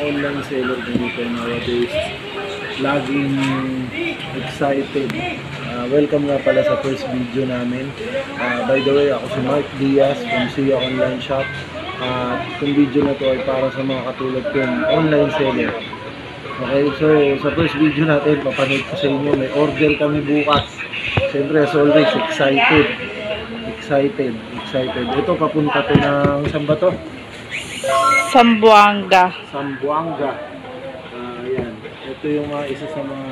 online seller dito nowadays, laging excited. Welcome nga pala sa first video namin. By the way, ako si Mark Diaz from Sia Online Shop. Itong video na to ay para sa mga katulad kong online seller. Okay, so sa first video natin, papanood ko sa inyo, may order kami bukas. Siyempre, as always, excited. Ito, papunta to ng, saan ba to? Zamboanga. Ayan. Ito yung isa sa mga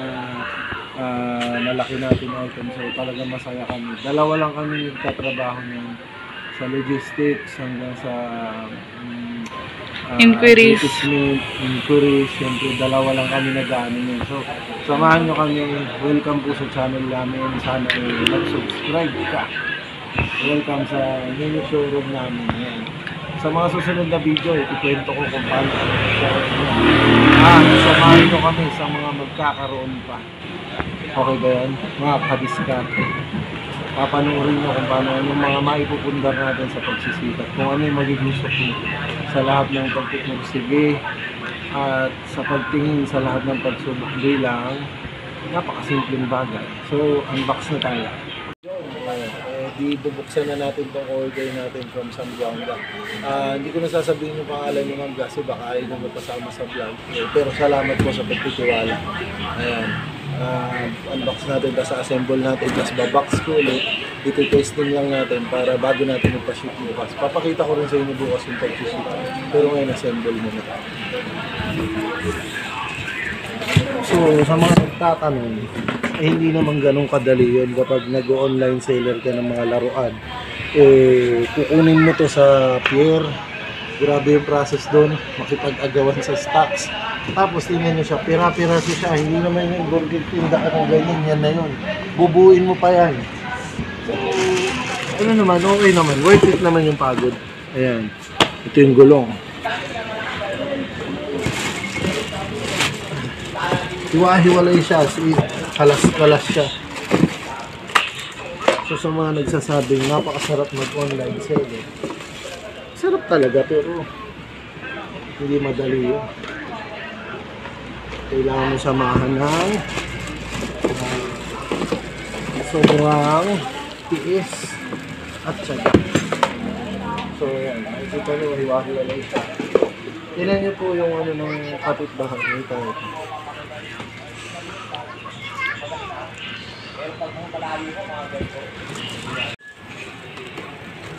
malaki natin item. So talagang masaya kami. Dalawa lang kami nagtatrabaho sa logistics hanggang sa inquiries. Siyempre dalawa lang kami nag-ano yun. So samahan nyo kami. Welcome po sa channel namin. Sana mag-subscribe ka. Welcome sa mini showroom namin. Ayan. Sa mga susunod na video, ikikwento ko kung paano kami samahan nyo kami sa mga magkakaroon pa. Okay ba yan? Mga kadiskarte. Papanoorin nyo kung paano yung mga maipupundar natin sa pagsisikat. Kung ano yung magiging suki sa lahat ng pagpupursige at sa pagtingin sa lahat ng pagsubok bilang napakasimpleng bagay. So, unbox na tayo. Bubuksan na natin itong order natin from Zamboanga. Hindi ko nasasabihin yung pangalan ng ma'am kasi baka ay na magpasama sa vlog. Pero salamat po sa pagtitiwala. Ayan. Unbox natin, tapos assemble natin, tapos babox ko ulit. Ito-testing lang natin para bago natin ipaship bukas. Papakita ko rin sa inyo bukas yung pag-ship. Pero ngayon assemble muna. So, sa mga nagtatanong, hindi naman ganun kadali yun kapag nag-online seller ka ng mga laruan. Kukunin mo to sa pier, grabe yung process doon, makipag-agawan sa stocks. Tapos tingnan nyo siya, pira-piraso siya, hindi naman yung burger tinda ka ng ganyan, yan na yun. Bubuin mo pa yan. So, ano naman, okay naman, worth it naman yung pagod. Ayan, ito yung gulong. Hiwa-hiwalay siya, kalas-kalas siya. So sa mga nagsasabing napakasarap mag-online seller, sarap talaga pero hindi madali yun. Kailangan mo samahan ng sobrang tiis at syaga. So yan, nakikita nyo, hiwa-hiwalay siya. Tignan nyo po yung ano ng kapitbahay nito.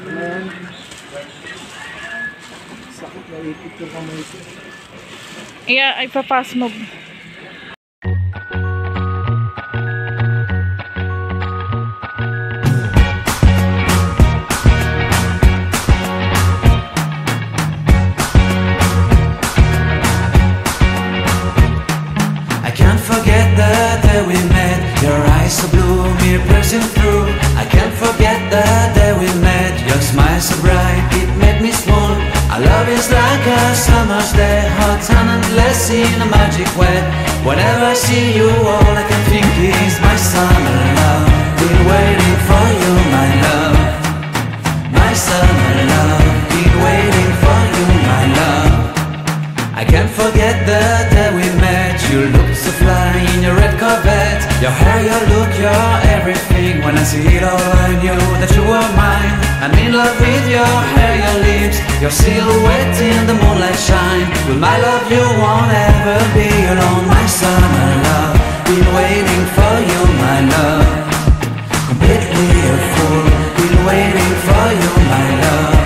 Ayan. Sakit na ipit yung kamay ko. Yeah, ay papas mo. I can't forget the day we met. Your eyes so blue, me pressing through. I can't forget the day we met. Your smile so bright, it made me swoon. Our love is like a summer's day, hot and endless in a magic way. Whenever I see you, all I can think is my summer love. Been waiting for you, my love. My summer love. Been waiting for you, my love. I can't forget the day we met. You looked so fly in your red Corvette. Your hair, your look, your everything. When I see it all, I knew that you were mine. I'm in love with your hair, your lips, your silhouette in the moonlight shine. With my love you won't ever be alone. My summer love, been waiting for you, my love. Completely a fool, been waiting for you, my love.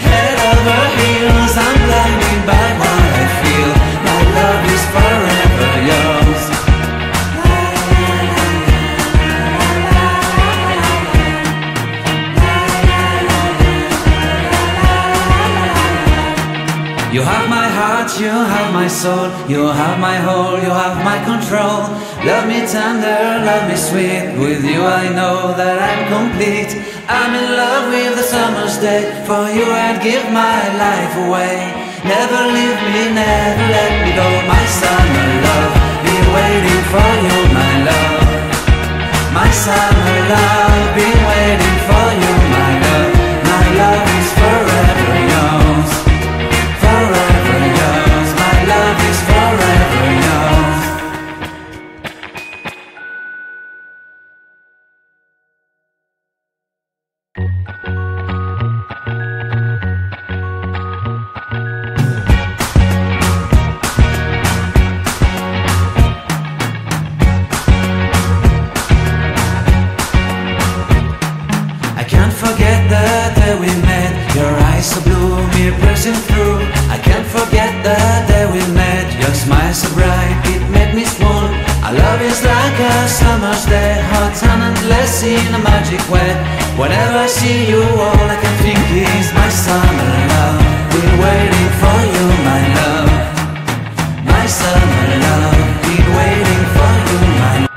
Head over heels, I'm blinded by what I feel. My love is forever yours. You have my heart, you have my soul, you have my whole, you have my control. Love me tender, love me sweet. With you I know that I'm complete. I'm in love with the summer's day. For you I'd give my life away. Never leave me, never let me go. My summer love, been waiting for you, my love. My summer love, been waiting for you, my love. My love is forever yours. Forever yours, my Whenever I see you, all I can think is my summer love. Been waiting for you, my love. My summer love. Been waiting for you, my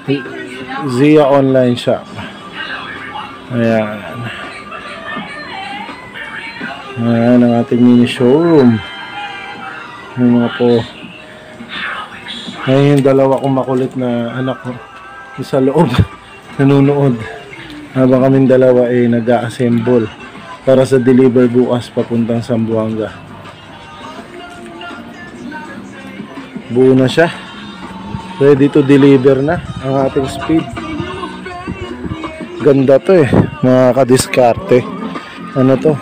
love. Zia Online Shop. Ayan. Ayan ang ating mini showroom. Yung mga po. Ayan yung dalawa kong makulit na anak ko. Yung sa loob. Nanunood. Habang kaming dalawa ay nag-a-assemble para sa deliver bukas papuntang Zamboanga. Buo na siya. Ready to deliver na ang ating speed. Ganda to eh, mga kadiskarte. Ano to?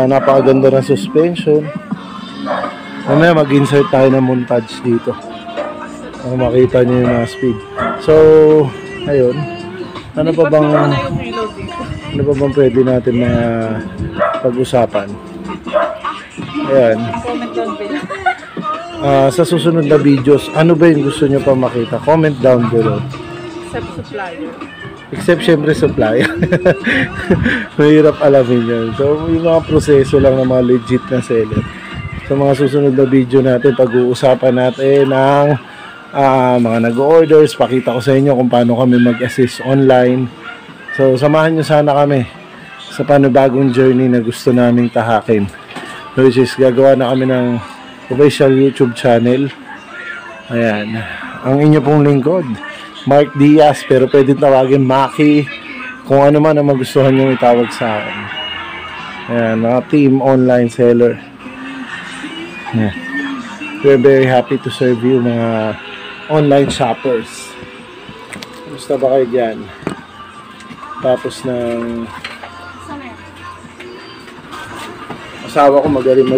Napakaganda ng suspension. Mamaya mag-insert tayo ng montage dito para makita nyo yung mga speed. So, ayun. Ano pa bang pwede natin mga pag-usapan? Ayan. Comment down below. Sa susunod na videos, ano ba yung gusto nyo pa makita? Comment down below. Except supplier. Except syempre supply. Mahirap alamin yun. So yung mga proseso lang ng mga legit na seller. Sa mga susunod na video natin, pag-uusapan natin ng mga nag-orders. Pakita ko sa inyo kung paano kami mag-assist online. So samahan nyo sana kami sa panibagong journey na gusto naming tahakin. Which is gagawa na kami ng official YouTube channel. Ayan. Ang inyo pong lingkod, Mark Diaz, pero pwede tawagin Maki. Kung ano man ang magustuhan nyo itawag sa akin. Ayan, mga team online seller. Ayan. We're very happy to serve you mga online shoppers. Gusto ba kayo dyan? Tapos ng asawa ko magaling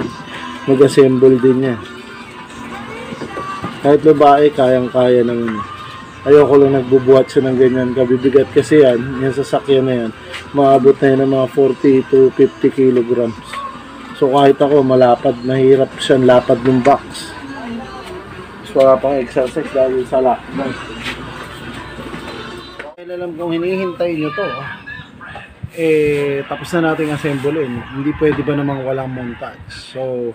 mag-assemble din niya. Kahit babae, kayang-kaya ng ayoko lang nagbubuhat siya ng ganyan kabibigat kasi yan, yung sasakyan na yan maabot na yan ng mga 40 to 50 kilograms. So kahit ako malapad, mahirap siyang lapad ng box. So wala pang exercise dahil sa lockdown. Kaya alam kung hinihintay nyo to tapos na natin assemblein. Hindi pwede ba namang walang montage? So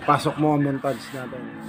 pasok mo ang montage natin.